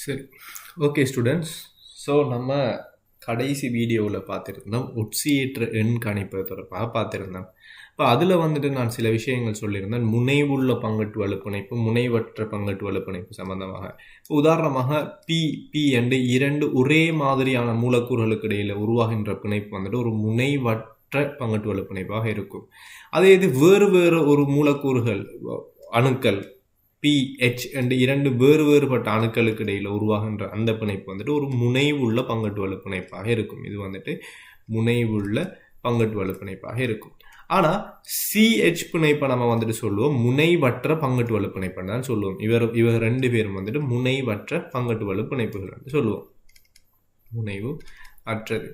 சரி. Okay students. So நம்ம கடைசி வீடியோவில் பார்த்துருந்தோம் ஒட்சியேற்ற எண் கணிப்பது தொடர்பாக பார்த்துருந்தோம். இப்போ அதில் வந்துட்டு நான் சில விஷயங்கள் சொல்லியிருந்தேன். முனைவுள்ள பங்கட்டு வலுப்பிணைப்பு, முனைவற்ற பங்கட்டு வலுப்பிணைப்பு சம்பந்தமாக. இப்போ உதாரணமாக பி என்று இரண்டு ஒரே மாதிரியான மூலக்கூறுகளுக்கு இடையில் உருவாகின்ற பிணைப்பு வந்துட்டு ஒரு முனைவற்ற பங்கட்டு வலுப்பிணைப்பாக இருக்கும். அதே இது வேறு வேறு ஒரு மூலக்கூறுகள் அணுக்கள் PH என்ற இரண்டு வேறுபட்ட அணுக்களுக்கு இடையில் உருவாகின்ற அந்த பிணைப்பு வந்துட்டு ஒரு முனைவுள்ள பங்கட்டு வலுப்பிணைப்பாக இருக்கும். இது வந்துட்டு முனைவுள்ள பங்கட்டு வலுப்பிணைப்பாக இருக்கும். ஆனால் CH பிணைப்பை நம்ம வந்துட்டு சொல்லுவோம் முனைவற்ற பங்கட்டு வலுப்பிணைப்புன்னு தான் சொல்லுவோம். இவர் ரெண்டு பேரும் வந்துட்டு முனைவற்ற பங்கட்டு வலுப்பிணைப்புகள் சொல்லுவோம். முனைவு அற்றது.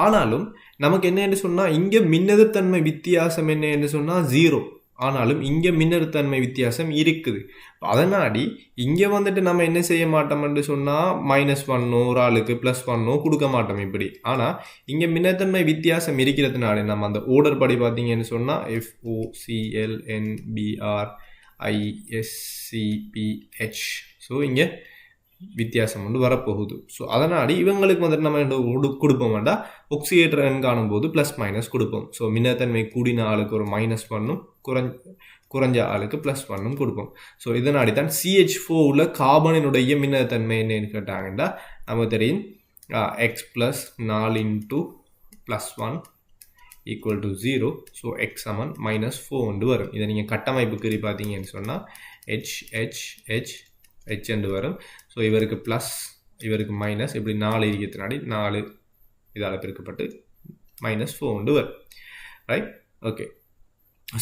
ஆனாலும் நமக்கு என்ன என்று சொன்னால் இங்கே மின்னெதிர்த்தன்மை வித்தியாசம் என்ன என்று சொன்னால் 0. ஆனாலும் இங்கே மின்னெதிர்த்தன்மை வித்தியாசம் இருக்குது. அதனாடி இங்கே வந்துட்டு நம்ம என்ன செய்ய மாட்டோம்னு சொன்னால் -1 ஒரு ஆளுக்கு +1 கொடுக்க மாட்டோம் இப்படி. ஆனால் இங்கே மின்னெதிர்த்தன்மை வித்தியாசம் இருக்கிறதுனால நம்ம அந்த ஓர்டர் படி பார்த்தீங்கன்னு சொன்னால் FOCLNBRISCPH. ஸோ இங்கே வித்தியாசம் வந்து வரப்போகுது. ஸோ அதனாடி இவங்களுக்கு வந்துட்டு நம்ம கொடுப்போம் வேண்டாம். ஒக்சியேற்ற எண் காணும் போது +- கொடுப்போம். ஸோ மின்னத்தன்மை கூடின ஆளுக்கு ஒரு -1ம் குறைஞ்ச ஆளுக்கு +1ம் கொடுப்போம். ஸோ இதனாடி தான் CH4 உள்ள கார்பனினுடைய மின்னத்தன்மை என்னன்னு கேட்டாங்கன்னா நமக்கு தெரியும் X + 4 × +1 = 0. ஸோ X = -4 வரும். இதை நீங்கள் கட்டமைப்புக்கு பார்த்தீங்கன்னு சொன்னால் H என்று வரும். ஸோ இவருக்கு ப்ளஸ் இவருக்கு மைனஸ் இப்படி 4 இருக்கிறதுனாடி 4 இதால் பிரிக்கப்பட்டு -4 வரும். Right, okay.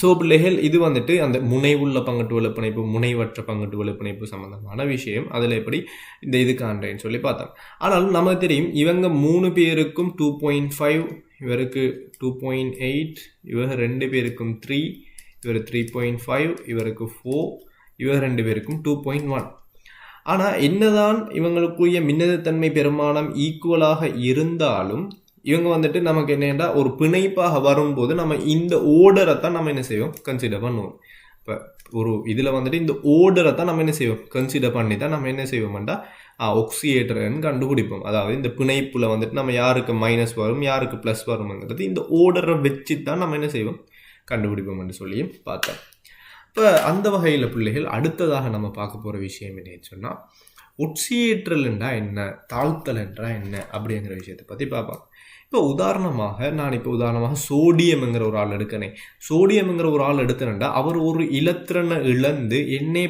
ஸோ பிள்ளைகள் இது வந்துட்டு அந்த முனைவுள்ள பங்கட்டு வலுப்பிணைப்பு, முனைவற்ற பங்கட்டு வலுப்பிணைப்பு சம்பந்தமான விஷயம். அதில் எப்படி இந்த இது காண்றேன்னு சொல்லி பார்த்தோம். ஆனாலும் நமக்கு தெரியும் இவங்க 3 பேருக்கும் 2.5, இவருக்கு 2.8, இவங்க 2 பேருக்கும் 3, இவர் 3.5, இவருக்கு 4, இவர் 2 பேருக்கும் 2.1. ஆனால் என்னதான் இவங்களுக்குரிய மின்னெதிர்த்தன்மை பெருமானம் ஈக்குவலாக இருந்தாலும் இவங்க வந்துட்டு நமக்கு என்னென்னா ஒரு பிணைப்பாக வரும்போது நம்ம இந்த ஓர்டரை தான் நம்ம என்ன செய்வோம் கன்சிடர் பண்ணுவோம். இப்போ ஒரு இதில் வந்துட்டு இந்த ஓர்டரை தான் நம்ம என்ன செய்வோம் கன்சிடர் பண்ணி தான் நம்ம என்ன செய்வோம்டா ஒக்சியேட்டர்னு கண்டுபிடிப்போம். அதாவது இந்த பிணைப்பில் வந்துட்டு நம்ம யாருக்கு மைனஸ் வரும் யாருக்கு ப்ளஸ் வரும்ங்கிறது இந்த ஓர்டரை வச்சு தான் நம்ம என்ன செய்வோம் கண்டுபிடிப்போம்னு சொல்லியும் பார்த்தோம். இப்போ அந்த வகையில் பிள்ளைகள் அடுத்ததாக நம்ம பார்க்க போகிற விஷயம் என்னன்னு சொன்னால் ஒட்சியேற்றல் என்றால் என்ன, தாழ்த்தல் என்றால் என்ன அப்படிங்கிற விஷயத்தை பற்றி பார்ப்போம். இப்போ உதாரணமாக சோடியம்ங்கிற ஒரு ஆள் எடுக்கனே. சோடியம்ங்கிற ஒரு ஆள் எடுத்தனண்டா அவர் ஒரு இலத்திரனை இழந்து Na+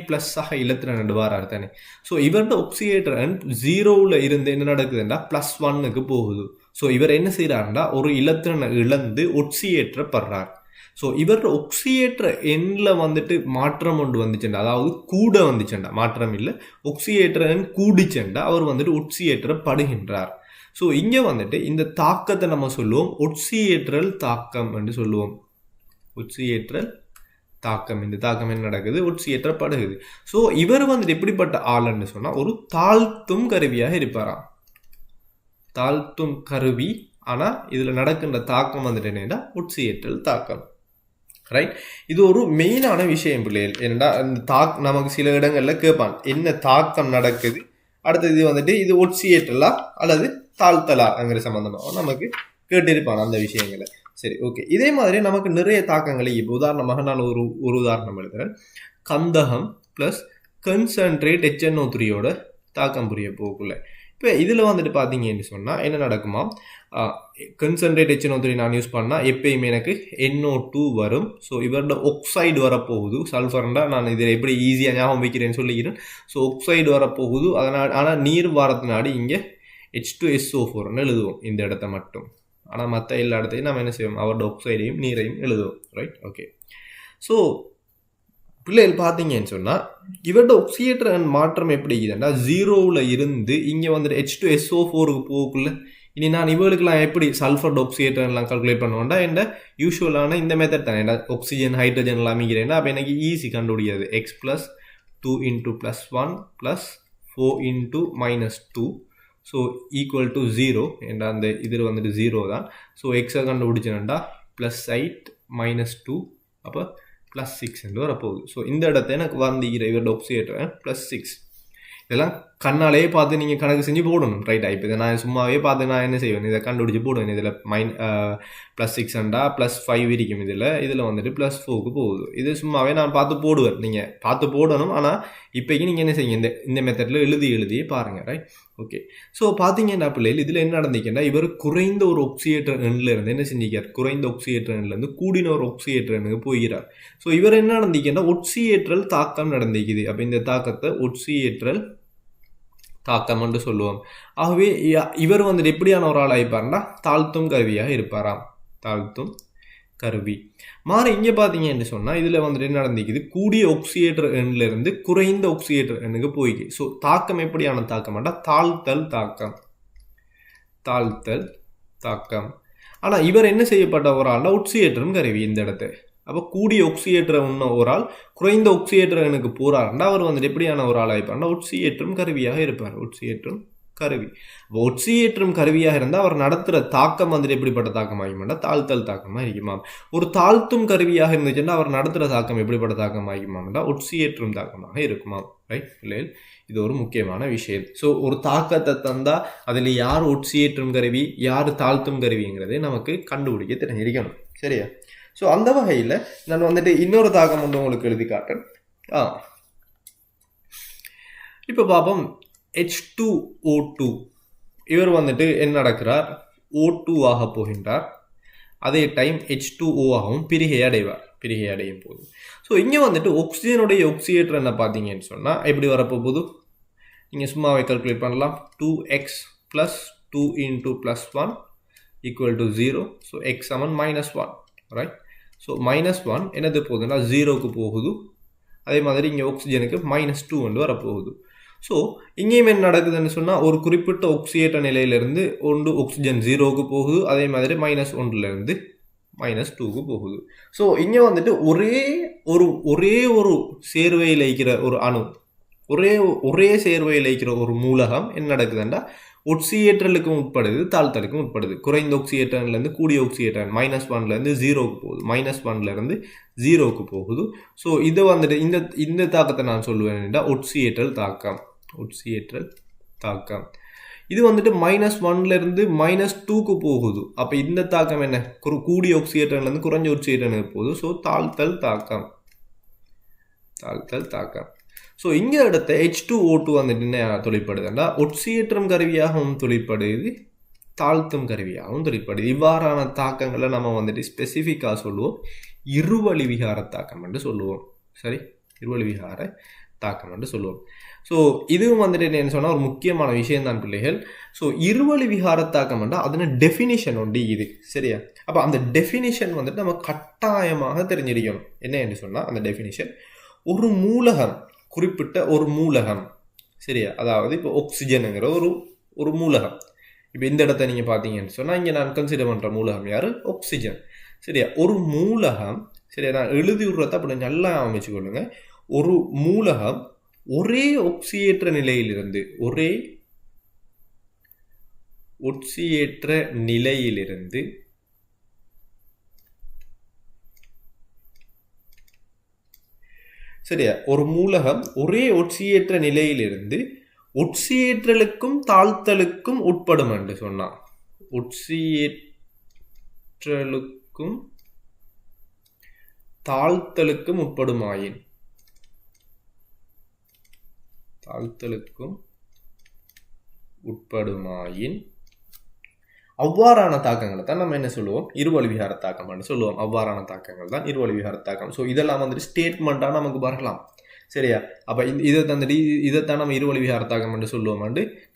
இலத்திரன் எடுவாரார் தானே. ஸோ இவரோட ஒக்சியேட்டர் 0ல் இருந்து என்ன நடக்குதுன்னா +1க்கு போகுது. ஸோ இவர் என்ன செய்கிறாருண்டா ஒரு இலத்திரனை இழந்து ஒட்சியேற்றப்படுறார். ஸோ இவரோட ஒக்சியேற்ற எண்ணில் வந்துட்டு மாற்றம் ஒன்று வந்துச்சுண்டா, அதாவது கூட வந்துச்சுண்டா, மாற்றம் இல்லை, ஒக்சியேற்ற எண் கூடிச்சுண்டா அவர் வந்துட்டு ஒட்சியேற்றப்படுகின்றார். ஸோ இங்கே வந்துட்டு இந்த தாக்கத்தை நம்ம சொல்லுவோம் ஒட்சியேற்றல் தாக்கம் என்று சொல்லுவோம். ஒட்சியேற்றல் தாக்கம், இந்த தாக்கம் என்ன நடக்குது ஒட்சியேற்றப்படுகிறது. ஸோ இவர் வந்துட்டு எப்படிப்பட்ட ஆள்ன்னு சொன்னால் ஒரு தாழ்த்தும் கருவியாக இருப்பாராம். தாழ்த்தும் கருவி. ஆனால் இதில் நடக்கின்ற தாக்கம் வந்துட்டு என்னன்னா ஒட்சியேற்றல் தாக்கம். ரைட், இது ஒரு மெயினான விஷயம் பிள்ளைகள். ஏன்னா இந்த நமக்கு சில இடங்களில் கேட்பான் என்ன தாக்கம் நடக்குது, அடுத்தது இது வந்துட்டு இது ஒட்சியேற்றலா அல்லது தாழ்த்தலாங்கிற சம்பந்தமாக நமக்கு கேட்டிருப்பான் அந்த விஷயங்களை. சரி, ஓகே. இதே மாதிரி நமக்கு நிறைய தாக்கங்களை இப்போ உதாரணமாக நான் ஒரு உதாரணம் எழுதுகிறேன். கந்தகம் ப்ளஸ் கன்சன்ட்ரேட் HNO3யோட தாக்கம் புரிய போக்குள்ள இப்போ இதில் வந்துட்டு பார்த்தீங்கன்னு சொன்னால் என்ன நடக்குமா, கன்சன்ட்ரேட் HNO3 நான் யூஸ் பண்ணால் எப்பயுமே எனக்கு NO2 வரும். ஸோ இவரோட ஒக்சைடு வரப்போகுது. சல்ஃபர்ண்டா நான் இதில் எப்படி ஈஸியாக ஞாபகம் வைக்கிறேன்னு சொல்லிக்கிறேன். ஸோ ஒக்சைடு வரப்போகுது. அதனால் ஆனால் நீர் வாரத்தினாடி இங்கே H2SO4ன்னு எழுதுவோம் இந்த இடத்த மட்டும். ஆனால் மற்ற எல்லா இடத்தையும் நம்ம என்ன செய்வோம் அவரோட ஒக்சைடையும் நீரையும் எழுதுவோம். Right, okay. ஸோ பிள்ளைகள் பார்த்தீங்கன்னு சொன்னால் இவரோட ஒக்சியேற்ற மாற்றம் எப்படி இருக்குதுன்னா 0ல் இருந்து இங்கே வந்துட்டு H2SO4க்கு போகக்குள்ள இனி நான் இவங்களுக்குலாம் எப்படி சல்ஃபர் ஒக்சியேட்டர்லாம் கால்குலேட் பண்ணுவோம்டா என்ன யூஸ்வலான இந்த மெத்தட் தானே. ஆக்சிஜன் ஹைட்ரஜன் அமைக்கிறேன்னா அப்போ எனக்கு ஈஸி கண்டுபிடிக்காது. X + 2 × +1 + 4 × -2 ஸோ = 0 என்ற அந்த இதில் வந்துட்டு 0 தான். ஸோ எக்ஸை கண்டுபிடிச்சேன்டா +8 -2 அப்போ +6 என்று வரப்போகுது. ஸோ இந்த இடத்த எனக்கு வந்திக்கிற இவரோட ஒக்சியேட்டர் +6. இதெல்லாம் கண்ணாலேயே பார்த்து நீங்கள் கணக்கு செஞ்சு போடணும் ரைட்டா. இப்போ இதை நான் சும்மாவே பார்த்து நான் என்ன செய்வேன், இதை கண்டுபிடிச்சி போடுவேன். இதில் +6 +5 இருக்கும், இதில் வந்துட்டு +4க்கு போகுது. இது சும்மாவே நான் பார்த்து போடுவேன், நீங்கள் பார்த்து போடணும். ஆனால் இப்போக்கி நீங்கள் என்ன செய்யுங்க, இந்த மெத்தடில் எழுதியே பாருங்கள் ரைட். ஓகே, ஸோ பார்த்தீங்கன்னா பிள்ளைகள் இதில் என்ன நடந்திருக்கேன்னா, இவர் குறைந்த ஒரு ஒக்சியேட்டர் எண்ணில் இருந்து என்ன செஞ்சிருக்கார், குறைந்த ஒக்சியேட்டர் எண்ணிலேருந்து கூடின ஒரு ஒக்சியேட்டர் எண்ணுக்கு போகிறார். ஸோ இவர் என்ன நடந்திருக்கேன்னா ஒட்சியேற்றல் தாக்கம் நடந்திருக்குது. அப்போ இந்த தாக்கத்தை ஒட்சியேற்றல் தாக்கம் என்று சொல்லுவோம். ஆகவே இவர் வந்துட்டு எப்படியான ஒரு ஆள் ஆகிப்பாருன்னா தாழ்த்தும் கருவியாக இருப்பாராம், தாழ்த்தும் கருவி. மாறி இங்கே பார்த்தீங்கன்னு சொன்னால் இதில் வந்துட்டு என்ன நடந்திருக்குது, கூடிய ஒக்சியேட்டர் எண்ணிலிருந்து குறைந்த ஒக்சியேட்டர் எண்ணுக்கு போய்க்கு. ஸோ தாக்கம் எப்படியான தாக்கம்னா தாழ்த்தல் தாக்கம், தாழ்த்தல் தாக்கம். ஆனால் இவர் என்ன செய்யப்பட்ட ஒரு ஆள்னா ஒட்சியேற்றரும் கருவி இந்த இடத்த. அப்போ கூடிய ஒக்சியேட்டரை உண்ண ஒரு ஆள் குறைந்த ஒக்சியேட்டர் எனக்கு போறாருன்னா அவர் வந்துட்டு எப்படியான ஒரு ஆள் ஆகிப்பார்னா ஒட்சியேற்றும் கருவியாக இருப்பார், ஒட்சியேற்றும் கருவி. அப்போ ஒட்சியேற்றும் கருவியாக இருந்தால் அவர் நடத்துகிற தாக்கம் வந்துட்டு எப்படிப்பட்ட தாக்கம் ஆகிமாண்டா தாழ்த்தல் தாக்கமாக இருக்குமாம். ஒரு தாழ்த்தும் கருவியாக இருந்துச்சுன்னா அவர் நடத்துகிற தாக்கம் எப்படிப்பட்ட தாக்கம் ஆகிமாண்டா ஒட்சியேற்றும் தாக்கமாக இருக்குமாம் ரைட் பிள்ளைகள். இது ஒரு முக்கியமான விஷயம். ஸோ ஒரு தாக்கத்தை தந்தால் அதில் யார் ஒட்சியேற்றும் கருவி யார் தாழ்த்தும் கருவிங்கிறதே நமக்கு கண்டுபிடிக்க தெரிஞ்சிருக்கணும் சரியா. ஸோ அந்த வகையில் நான் வந்துட்டு இன்னொரு தாக்கம் வந்து உங்களுக்கு எழுதி காட்டுறேன். இப்போ பார்ப்போம், H2O2 இவர் வந்துட்டு என்ன நடக்கிறார், O2 ஆக போகின்றார். அதே டைம் H2O ஆகவும் பிரிகை அடையும் போது. ஸோ இங்கே வந்துட்டு ஆக்சிஜனுடைய ஒக்சியேட்டர் என்ன பார்த்தீங்கன்னு சொன்னால் எப்படி வரப்போகுது, நீங்கள் சும்மாவே கால்குலேட் பண்ணலாம். 2x + 2 × +1 = 0. So x = -1 right. So -1 என்னது போகுதுன்னா 0க்கு போகுது. அதே மாதிரி இங்கே ஆக்சிஜனுக்கு -2 வந்து வரப்போகுது. ஸோ இங்கேயும் என்ன நடக்குதுன்னு சொன்னால் ஒரு குறிப்பிட்ட ஒக்சியேற்ற நிலையிலிருந்து ஒன்று ஆக்சிஜன் 0க்கு போகுது, அதே மாதிரி -1லேருந்து -2க்கு போகுது. ஸோ இங்கே வந்துட்டு ஒரே ஒரு சேர்வையில் இருக்கிற ஒரு அணு, ஒரே சேர்வையில் இருக்கிற ஒரு மூலகம் என்ன நடக்குதுன்னா ஒக்சியேற்றலுக்கும் உட்படுது தாழ்த்தலுக்கும் உட்படுது. குறைந்த ஒக்சியேற்றன்லேருந்து கூடிய ஒக்சியேற்றன் -1லேருந்து 0க்கு போகுது, -1லேருந்து 0க்கு போகுது. ஸோ இதை வந்துட்டு இந்த தாக்கத்தை நான் சொல்லுவேன் ஒட்சியேற்றல் தாக்கம், ஒட்சியேற்றல் தாக்கம். இது வந்துட்டு -1லேருந்து -2க்கு போகுது. அப்போ இந்த தாக்கம் என்ன, கூடிய ஒக்சியேற்றன்லேருந்து குறைஞ்ச ஒக்சியேற்றனுக்கு போகுது. ஸோ தாழ்த்தல் தாக்கம், தாழ்த்தல் தாக்கம். ஸோ இங்கே அடுத்த H2O2 வந்துட்டு என்ன தொழிற்படுதுன்னா ஒட்சியேற்றும் கருவியாகவும் தொழிற்படுது, தாழ்த்தும் கருவியாகவும் தொழிற்படுது. இவ்வாறான தாக்கங்களை நம்ம வந்துட்டு ஸ்பெசிஃபிக்காக சொல்லுவோம் இருவழி விகார தாக்கம் என்று சொல்லுவோம். சரி, இருவழி விகார தாக்கம் என்று சொல்லுவோம். ஸோ இதுவும் வந்துட்டு என்ன சொன்னால் ஒரு முக்கியமான விஷயம் தான் பிள்ளைகள். ஸோ இருவழி விகார தாக்கம் என்றால் அதன டெஃபினிஷன் உண்டு இது சரியா. அப்போ அந்த டெஃபினிஷன் வந்துட்டு நம்ம கட்டாயமாக தெரிஞ்சிருக்கணும். என்ன என்று சொன்னால் அந்த டெஃபினிஷன் ஒரு மூலகம், குறிப்பிட்ட ஒரு மூலகம் சரியா, அதாவது இப்போ ஆக்சிஜனுங்கிற ஒரு மூலகம். இப்போ இந்த இடத்த நீங்கள் பார்த்தீங்கன்னு சொன்னால் இங்கே நான் கன்சிடர் பண்ணுற மூலகம் யார், ஆக்சிஜன் சரியா. ஒரு மூலகம் சரியா, நான் எழுதி விடுறத அப்படி நல்லா அமைச்சுக்கொள்ளுங்க. ஒரு மூலகம் ஒரே ஒக்சியேற்ற நிலையிலிருந்து சரியா, ஒரு மூலகம் ஒரே ஒட்சியேற்ற நிலையிலிருந்து ஒட்சியேற்றலுக்கும் தாழ்த்தலுக்கும் உட்படும் என்று சொன்னா, ஒட்சியேற்றலுக்கும் தாழ்த்தலுக்கும் உட்படுமாயின், அவ்வாறான தாக்கங்களை தான் நம்ம என்ன சொல்லுவோம், இருவழி விகார தாக்கம் சொல்லுவோம். அவ்வாறான தாக்கங்கள் தான் இருவழி விகார தாக்கம். ஸோ இதெல்லாம் வந்துட்டு ஸ்டேட்மெண்ட்டாக நமக்கு வரலாம் சரியா. அப்போ இதைத்தான் நம்ம இருவழி விகார தாக்கம் என்று சொல்லுவோம்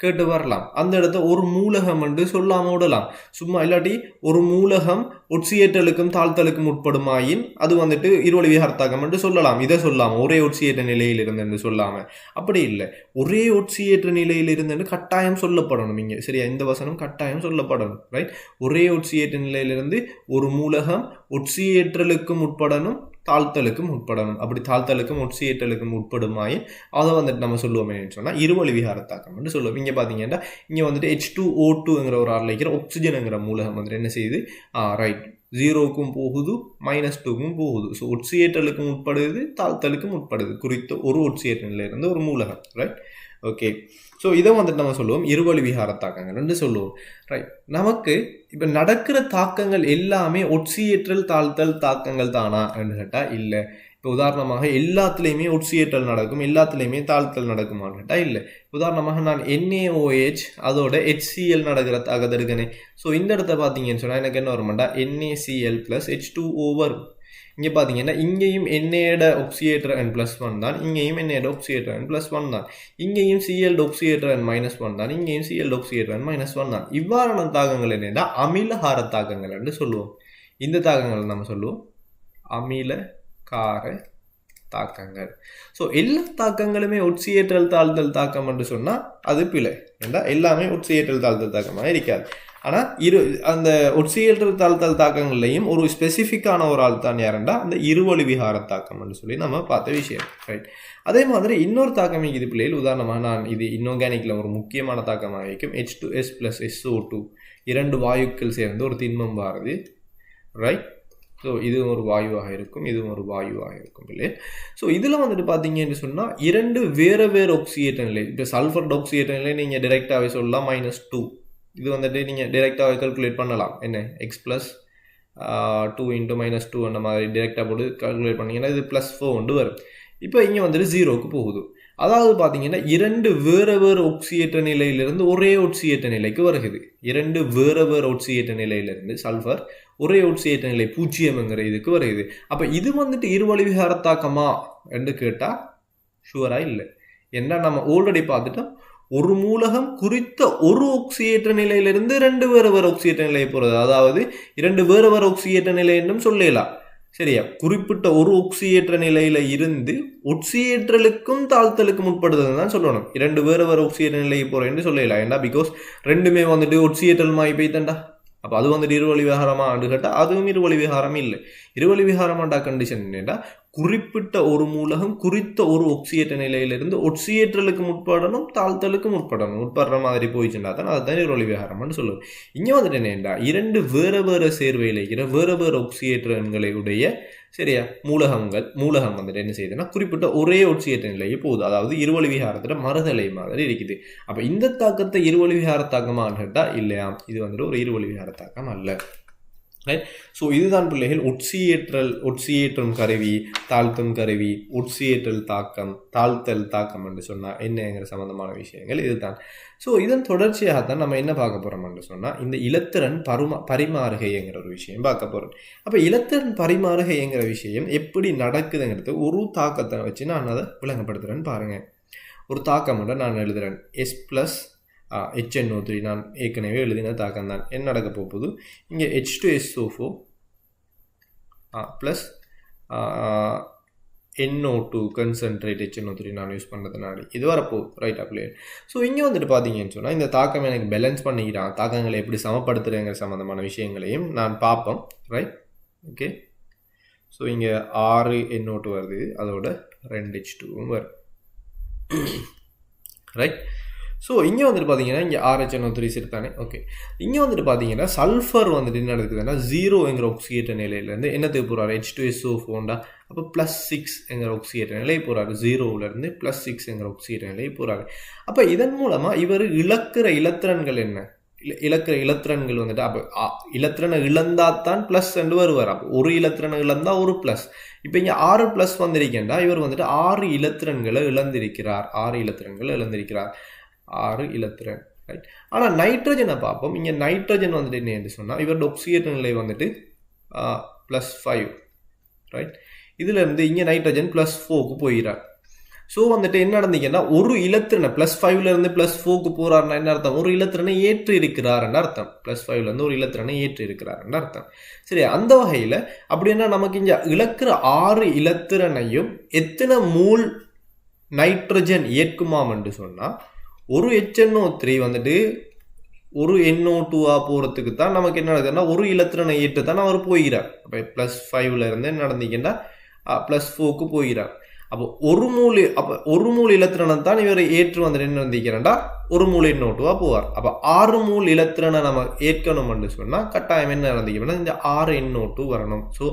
கேட்டு வரலாம். அந்த இடத்த ஒரு மூலகம் என்று சொல்லாம விடலாம் சும்மா. இல்லாட்டி ஒரு மூலகம் ஒட்சியேற்றலுக்கும் தாழ்த்தலுக்கும் உட்படுமாயின் அது வந்துட்டு இருவழி விகார தாக்கம் என்று சொல்லலாம். இதை சொல்லாம ஒரே ஒட்சியேற்ற நிலையில் இருந்து என்று சொல்லாம, அப்படி இல்லை, ஒரே ஒட்சியேற்ற நிலையில் இருந்து கட்டாயம் சொல்லப்படணும் இங்கே சரியா. இந்த வசனம் கட்டாயம் சொல்லப்படணும் ரைட். ஒரே ஒட்சியேற்ற நிலையிலிருந்து ஒரு மூலகம் ஒட்சியேற்றலுக்கும் உட்படணும் தாழ்த்தலுக்கும் உட்படணும். அப்படி தாழ்த்தலுக்கும் ஒட்சியேற்றலுக்கும் உட்படுமாயின் அதை வந்துட்டு நம்ம சொல்லுவோம் என்னன்னு சொன்னால் இருவழி விகார தாக்கம் என்று சொல்லுவோம். இங்கே பார்த்தீங்கன்னா இங்கே வந்துட்டு H2O2ங்கிற ஒரு ஆறில் இருக்கிற ஆக்சிஜனுங்கிற மூலகம் வந்துட்டு என்ன செய்யுது, ரைட், 0க்கும் போகுது -2க்கும் போகுது. ஸோ ஒட்சியேற்றலுக்கும் உட்படுது, தாழ்த்தலுக்கும் உட்படுது குறித்த ஒரு ஒட்சியேற்றலிருந்து ஒரு மூலகம். Right, okay. ஸோ இதை வந்துட்டு நம்ம சொல்லுவோம் இருவழி விகார தாக்கங்கள்னு சொல்லுவோம். ரைட், நமக்கு இப்போ நடக்கிற தாக்கங்கள் எல்லாமே ஒட்சியேற்றல் தாழ்த்தல் தாக்கங்கள் தானா என்று கேட்டால் இல்லை. இப்போ உதாரணமாக எல்லாத்துலேயுமே ஒட்சியேற்றல் நடக்கும், எல்லாத்துலேயுமே தாழ்த்தல் நடக்குமான்னு கேட்டால் இல்லை. உதாரணமாக நான் NaOH அதோட HCl நடக்கிற தாக்கத்தை எடுக்கனே. ஸோ இந்த இடத்த பார்த்தீங்கன்னு சொன்னால் எனக்கு என்ன வருமாட்டா NaCl + H2O வரும். இங்கே பார்த்தீங்கன்னா இங்கேயும் Naயோட ஒக்சியேட்டர் N+1 தான், இங்கேயும் Naயோட ஒக்சியேட்டர் N+1 தான், இங்கேயும் Cl ஒக்சியேட்டர் N-1 தான், இங்கேயும் Cl ஒக்சியேட்டர் N-1 தான். இவ்வாறான தாக்கங்கள் என்னென்னா அமிலகார தாக்கங்கள் என்று சொல்லுவோம். இந்த தாக்கங்கள் நம்ம சொல்லுவோம் அமிலகார தாக்கங்கள். ஸோ எல்லா தாக்கங்களுமே ஒட்சியேற்றல் தாழ்த்தல் தாக்கம் என்று சொன்னால் அது பிழை. ஏன்னா எல்லாமே ஒட்சியேற்றல் தாழ்த்தல் தாக்கமாக இருக்காது. ஆனால் அந்த ஒட்சியேற்றல் தாழ்த்தல் தாக்கங்கள்லையும் ஒரு ஸ்பெசிஃபிக்கான ஒரு ஆள் தான் யாருண்டா அந்த இருவழி விகார தாக்கம்னு சொல்லி நம்ம பார்த்த விஷயம். ரைட், அதே மாதிரி இன்னொரு தாக்கம் இது பிள்ளைகள். உதாரணமாக நான் இது இன்ஆர்கானிக்கில் ஒரு முக்கியமான தாக்கமாக இருக்கும் H2S + SO2 2 வாயுக்கள் சேர்ந்து ஒரு திண்மம் வாருது. ரைட், ஸோ இதுவும் ஒரு வாயுவாக இருக்கும், இதுவும் ஒரு வாயுவாக இருக்கும் இல்லையா. ஸோ இதில் வந்துட்டு பார்த்தீங்கன்னு சொன்னால் 2 வேறு வேறு ஒக்சியேற்ற நிலை. இப்போ சல்ஃபர் ஒக்சியேற்ற நிலை நீங்கள் டைரெக்டாகவே சொல்லலாம் -2. இது வந்துட்டு நீங்கள் டைரெக்டாகவே கால்குலேட் பண்ணலாம். என்ன x + 2 × -2 அந்த மாதிரி டைரெக்டாக போட்டு கால்குலேட் பண்ணிங்கன்னா இது +4 வரும். இப்போ இங்கே வந்துட்டு 0க்கு போகுது. அதாவது பார்த்தீங்கன்னா 2 வேறு வேறு ஒக்சியேற்ற நிலையிலிருந்து ஒரே ஒட்சியேற்ற நிலைக்கு வருகிறது. 2 வேறு வேறு ஒட்சியேற்ற நிலையிலிருந்து சல்ஃபர் ஒரே ஒட்சியேற்ற நிலை 0ங்கிற இதுக்கு வருகிறது. அப்போ இது வந்துட்டு இருவழி விகார தாக்கமா என்று கேட்டால் ஷுவராக இல்லை. ஏன்னா நம்ம ஆல்ரெடி பார்த்துட்டோம் ஒரு மூலகம் குறித்த ஒரு ஒக்சியேற்ற நிலையிலிருந்து 2 வேறு வேறு ஒக்சியேற்ற நிலையை போகிறது. அதாவது 2 வேறு வேறு ஒக்சியேற்ற நிலை என்றும் சொல்லலாம். சரியா, குறிப்பிட்ட ஒரு ஒக்சியேற்ற நிலையில இருந்து ஒட்சியேற்றலுக்கும் தாழ்த்தலுக்கும் உட்படுதுன்னு தான் சொல்லணும். 2 வேறு வேறு ஒக்சியேற்ற நிலையை போறேன்னு சொல்லலாம். ஏன்னா பிகாஸ் ரெண்டுமே வந்துட்டு ஒட்சியேற்றல் மாறி போய்த்தண்டா. அப்போ அது வந்துட்டு இருவழி விகாரமான்னு கேட்டால் அதுவும் இருவழி விகாரம் இல்லை. இருவழி விகாரமாண்டா கண்டிஷன் என்னென்னா குறிப்பிட்ட ஒரு மூலகம் குறித்த ஒரு ஒக்சியேற்ற நிலையிலிருந்து ஒட்சியேற்றலுக்கு முற்படணும், தாழ்த்தலுக்கு உட்படுற மாதிரி போயிடுச்சுன்னா தான் அதுதான் இருவழி விகாரம்னு சொல்லுவோம். இங்கே வந்துட்டு என்னென்னா 2 வேறு வேறு சேர்வையில் இருக்கிற வேறு வேறு ஒக்சியேற்றங்களுடைய சரியா மூலகம் வந்துட்டு என்ன செய்யுதுன்னா குறிப்பிட்ட ஒரே ஒட்சியேற்ற நிலையே போகுது. அதாவது இருவழி விகாரத்துல மறுதலை மாதிரி இருக்குது. அப்போ இந்த தாக்கத்தை இருவழி விகார தாக்கமான்னு கேட்டால் இல்லையா, இது வந்துட்டு ஒரு இருவழி விகார தாக்கம் அல்ல. ரைட், ஸோ இதுதான் பிள்ளைகள் ஒட்சியேற்றும் கருவி, தாழ்த்தும் கருவி, ஒட்சியேற்றல் தாக்கம், தாழ்த்தல் தாக்கம் என்று சொன்னால் என்னங்கிற சம்பந்தமான விஷயங்கள் இதுதான். ஸோ இதன் தொடர்ச்சியாகத்தான் நம்ம என்ன பார்க்க போகிறோம் என்று சொன்னால் இந்த இலத்திரன் பரிமாறுகைங்கிற ஒரு விஷயம் பார்க்க போகிறோம். அப்போ இலத்திரன் பரிமாறுகைங்கிற விஷயம் எப்படி நடக்குதுங்கிறது ஒரு தாக்கத்தை வச்சு நான் அதை விளங்கப்படுத்துகிறேன்னு பாருங்கள். ஒரு தாக்கம் நான் எழுதுகிறேன் S + HNO3 நான் ஏற்கனவே எழுதின தாக்கம் தான். என்ன நடக்க போகுது, இங்கே H2SO4 plus NO2 concentrate HNO3 நான் யூஸ் பண்ணுறதுனால இது வரப்போகுது. ரைட் அப்படியே. ஸோ இங்கே வந்துட்டு பார்த்தீங்கன்னு சொன்னால் இந்த தாக்கம் எனக்கு பேலன்ஸ் பண்ணிக்கிறான், தாக்கங்களை எப்படி சமப்படுத்துகிறேங்கிற சம்மந்தமான விஷயங்களையும் நான் பார்ப்போம். Right, okay. ஸோ இங்கே 6 NO2 வருது, அதோட 2 H2வும் வருது. ரைட், ஸோ இங்கே வந்துட்டு பார்த்தீங்கன்னா இங்கே RHNO3 சேர்த்தானே. ஓகே, இங்கே வந்துட்டு பார்த்தீங்கன்னா சல்ஃபர் வந்துட்டு என்ன நடக்குதுன்னா 0ங்கிற ஒக்சியேற்ற நிலையிலேருந்து என்னத்துக்கு போகிறாரு H2SO4 அப்போ +6ங்கிற ஒக்சியேற்ற நிலையை போகிறாரு. 0லேருந்து +6ங்கிற ஒக்சியேற்ற நிலையை போகிறாரு. அப்போ இதன் மூலமாக இவர் இழக்கிற இலத்திரன்கள் என்ன, இலத்திரன்கள் வந்துட்டு அப்போ இலத்திரனை இழந்தாத்தான் ப்ளஸ் ரெண்டு வருவார். அப்போ ஒரு இலத்திரனை இழந்தா ஒரு ப்ளஸ். இப்போ இங்கே 6+ வந்திருக்கேன்டா இவர் வந்துட்டு 6 இலத்திரன்களை இழந்திருக்கிறார். 6 இலத்திரன். ரைட், ஆனால் நைட்ரஜனை பார்ப்போம். இங்கே நைட்ரஜன் வந்துட்டு என்ன சொன்னால் இவரோட ஒக்சியேற்ற நிலை வந்துட்டு +5. ரைட், இதுல இருந்து இங்கே நைட்ரஜன் +4க்கு போயிடார். ஸோ வந்துட்டு என்ன நடந்தீங்கன்னா ஒரு இலத்திரனை +5லேருந்து +4க்கு போகிறாருன்னா என்ன அர்த்தம், ஒரு இலத்திரனை ஏற்று இருக்கிறாருன்னு அர்த்தம். +5லேருந்து ஒரு இலத்திரனை ஏற்று இருக்கிறாருன்னு அர்த்தம். சரி, அந்த வகையில் அப்படின்னா நமக்கு இங்கே இழக்கிற 6 இலத்திரனையும் எத்தனை மூல் நைட்ரஜன் ஏற்குமாம் என்று சொன்னால் ஒரு HNO3 வந்துட்டு ஒரு NO2 போகிறதுக்கு தான் நமக்கு என்ன நடக்குதுன்னா ஒரு இலத்திரனை ஏற்று தான் அவர் போகிறார். அப்போ +5லேருந்து என்ன நடந்தீங்கன்னா +4க்கு போகிறார். அப்போ ஒரு மூல் இலத்திரனம் தான் இவர் ஏற்று வந்துட்டு என்ன வந்திருக்கிறேன்டா ஒரு மூல் எண்ணோட்டுவா போவார். அப்போ 6 மூல் இலத்திரனை நம்ம ஏற்கணும்னு சொன்னால் கட்டாயம் என்ன நடந்திக்கணும்னா இந்த 6 எண்ணோட்டு வரணும். ஸோ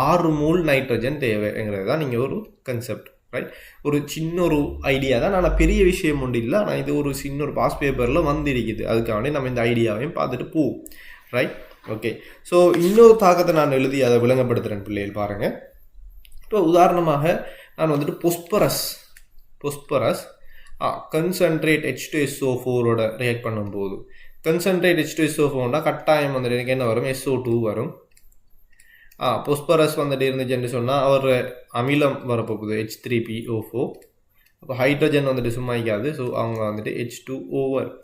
6 மூல் நைட்ரஜன் தேவைங்கிறது தான் நீங்கள் ஒரு கன்செப்ட், ரைட்? ஒரு சின்ன ஒரு ஐடியா தான், ஆனால் பெரிய விஷயம் ஒன்று இல்லை. ஆனால் இது ஒரு சின்ன ஒரு பாஸ் பேப்பரில் வந்திருக்குது, அதுக்காக நம்ம இந்த ஐடியாவையும் பார்த்துட்டு போவோம், ரைட்? ஓகே. ஸோ இன்னொரு தாக்கத்தை நான் எழுதி அதை விளங்கப்படுத்துகிறேன் பிள்ளைகள் பாருங்கள். இப்போ உதாரணமாக நான் வந்துட்டு பொஸ்பரஸ் கன்சன்ட்ரேட் H2SO4ஓட ரியாக்ட் பண்ணும்போது கன்சன்ட்ரேட் H2SO4னா கட்டாயம் வந்துட்டு எனக்கு என்ன வரும், SO2 வரும். பொஸ்பரஸ் வந்துட்டு இருந்துச்சுன்னு சொன்னால் அவர் அமிலம் வரப்போகுது H3PO4. அப்போ ஹைட்ரஜன் வந்துட்டு சும்மாய்க்காது, ஸோ அவங்க வந்துட்டு H2O வரும்.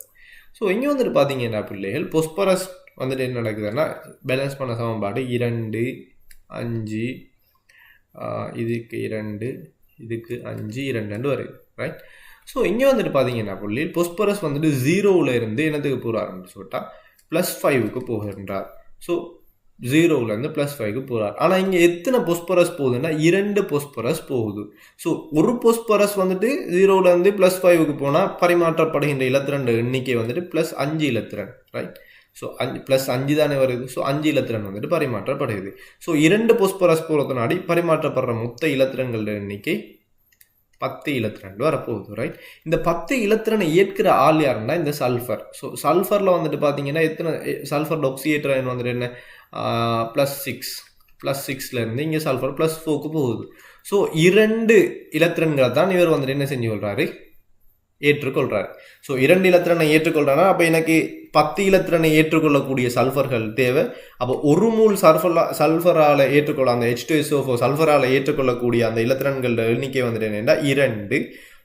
ஸோ இங்கே வந்துட்டு பார்த்தீங்கன்னா பிள்ளைகள் பொஸ்பரஸ் வந்துட்டு என்ன நடக்குதுன்னா பேலன்ஸ் பண்ண சமன்பாடு 2 5 இதுக்கு 2 இதுக்கு 5 2 வருது, ரைட்? ஸோ இங்கே வந்துட்டு பார்த்தீங்கன்னா புள்ளி பொஸ்பரஸ் வந்துட்டு 0ல் இருந்து என்னத்துக்கு போகிறாருன்னு சொல்லிட்டா +5க்கு போகின்றார். ஸோ 0லேருந்து +5க்கு போகிறார். ஆனால் இங்கே எத்தனை பொஸ்பரஸ் போகுதுன்னா 2 பொஸ்பரஸ் போகுது. ஸோ ஒரு பொஸ்பரஸ் வந்துட்டு 0லேருந்து +5க்கு போனால் பரிமாற்றப்படுகின்ற இலத்திரன் எண்ணிக்கை வந்துட்டு +5 இலத்திரன், ரைட்? ஸோ 5 தானே வருது. ஸோ 5 இலத்திரன் வந்துட்டு பரிமாற்றப்படுகிறது. ஸோ 2 பொஸ்பரஸ் போகிறதுனாடி பரிமாற்றப்படுற மொத்த இலத்திரங்கள் எண்ணிக்கை 10 இலத்திரன் வரப்போகுது, ரைட்? இந்த 10 இலத்திரனை ஏற்கிற ஆள் யாருன்னா இந்த சல்ஃபர். ஸோ சல்ஃபரில் வந்துட்டு பார்த்தீங்கன்னா எத்தனை சல்ஃபர் ஆக்சியேட்டர் வந்துட்டு என்ன +6 இங்கே சல்ஃபர் +4க்கு போகுது. ஸோ 2 இலத்திரன்களை தான் இவர் வந்துட்டு என்ன செஞ்சு கொள்றாரு, ஏற்றுக்கொள்றாரு. ஸோ 2 இலத்திரனை ஏற்றுக்கொள்றானா அப்போ எனக்கு 10 இலத்திரனை ஏற்றுக்கொள்ளக்கூடிய சல்ஃபர்கள் தேவை. அப்போ ஒரு மூல் சல்ஃபரால் ஏற்றுக்கொள்ள அந்த H2SO4 சல்ஃபரால் ஏற்றுக்கொள்ளக்கூடிய அந்த இலத்திரன்கள் எண்ணிக்கை வந்துட்டு என்னென்னா 2.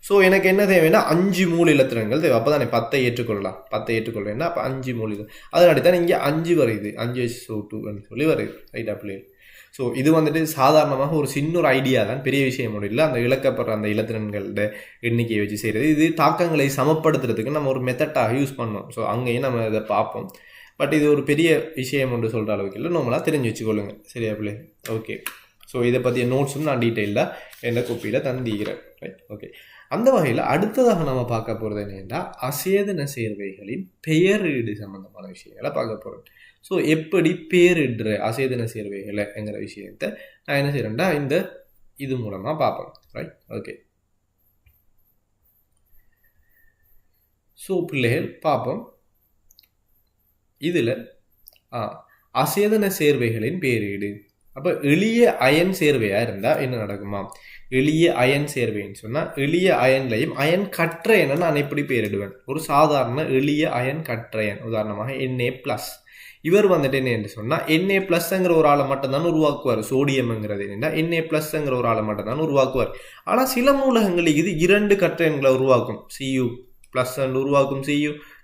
ஸோ எனக்கு என்ன தேவைன்னா 5 மூல் இலத்திரன்கள் தேவை. அப்போ தானே 10 ஏற்றுக்கொள்ளலாம். 10 ஏற்றுக்கொள்ளேன்னா அப்போ 5 மூல் இது அதனாடி தான் இங்கே 5 வருது, 5SO2 சொல்லி வருது, ரைட்? அப்படியே. ஸோ இது வந்துட்டு சாதாரணமாக ஒரு சின்ன ஒரு ஐடியா தான், பெரிய விஷயம் ஒன்றும் இல்லை. அந்த இழக்கப்படுற அந்த இலத்திரன்களோட எண்ணிக்கையை வச்சு செய்கிறது. இது தாக்கங்களை சமப்படுத்துறதுக்கு நம்ம ஒரு மெத்தட்டாக யூஸ் பண்ணோம். ஸோ அங்கேயும் நம்ம இதை பார்ப்போம். பட் இது ஒரு பெரிய விஷயம் ஒன்று சொல்கிற அளவுக்கு இல்லை, நம்மளாக தெரிஞ்சு வச்சுக்கொள்ளுங்க, சரியா பிள்ளை? ஓகே. ஸோ இதை பற்றிய நோட்ஸும் நான் டீட்டெயிலாக என்ன கோப்பியில் தந்திக்கிறேன், ரைட்? ஓகே. அந்த வகையில் அடுத்ததாக நம்ம பார்க்க போகிறது என்னென்னா அசேதன சேர்வைகளின் பெயரீடு சம்பந்தமான விஷயங்களை பார்க்க போகிறோம். ஸோ எப்படி பேரிடுற அசேதன சேர்வைகளைங்கிற விஷயத்த நான் என்ன செய்கிறேன்டா இந்த இது மூலமாக பார்ப்போம், ரைட்? ஓகே. ஸோ பிள்ளைகள் பார்ப்போம். இதில் அசேதன சேர்வைகளின் பேரீடு. அப்போ எளிய அயன் சேர்வையாக இருந்தால் என்ன நடக்குமா? எளிய அயன் சேர்வைன்னு சொன்னால் எளிய அயன்லையும் அயன் கற்றையனை நான் எப்படி பேரிடுவேன்? ஒரு சாதாரண எளிய அயன் கற்றையன், உதாரணமாக Na+. இவர் வந்துட்டு என்ன சொன்னால் Na+ங்கிற ஒரு ஆளை மட்டும்தான் உருவாக்குவார். சோடியம்ங்கிறது என்னென்னா Na+ங்கிற ஒரு ஆளை மட்டும்தான் உருவாக்குவார். ஆனால் சில மூலகங்களுக்கு இது 2 கற்றையன்களை உருவாக்கும். Cu+ உருவாக்கும்,